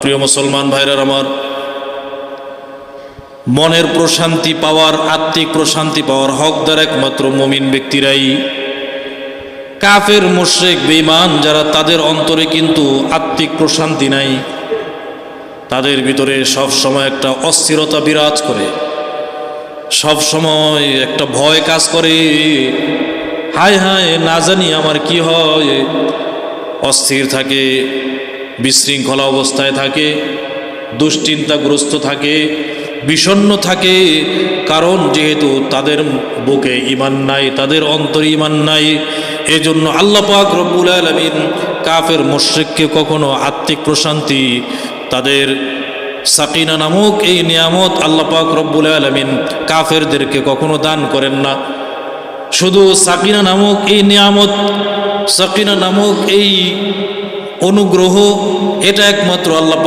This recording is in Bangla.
প্রিয় মুসলমান ভাইরা আমার, মনের প্রশান্তি পাওয়ার, আত্মিক প্রশান্তি পাওয়ার হকদার একমাত্র মুমিন ব্যক্তিরাই। কাফের, মুশরিক, বেঈমান যারা, তাদের অন্তরে কিন্তু আত্মিক প্রশান্তি নাই। তাদের ভিতরে সব সময় একটা অস্থিরতা বিরাজ করে, সব সময় একটা ভয় কাজ করে। হায় হায়, না জানি আমার কি হয়। অস্থির থাকে, বিশৃঙ্খলা অবস্থায় থাকে, দুশ্চিন্তাগ্রস্ত থাকে, বিষণ্ণ থাকে। কারণ যেহেতু তাদের বুকে ঈমান নাই, তাদের অন্তরে ঈমান নাই। এজন্য আল্লাহ পাক রব্বুল আলামিন কাফের মুশরিককে কখনো আত্মিক প্রশান্তি, তাদের সাকিনা নামক এই নিয়ামত আল্লাহ পাক রব্বুল আলামিন কাফেরদেরকে কখনো দান করেন না। শুধু সাকিনা নামক এই নিয়ামত, সাকিনা নামক এই অনুগ্রহ, এটা একমাত্র আল্লাহ পাক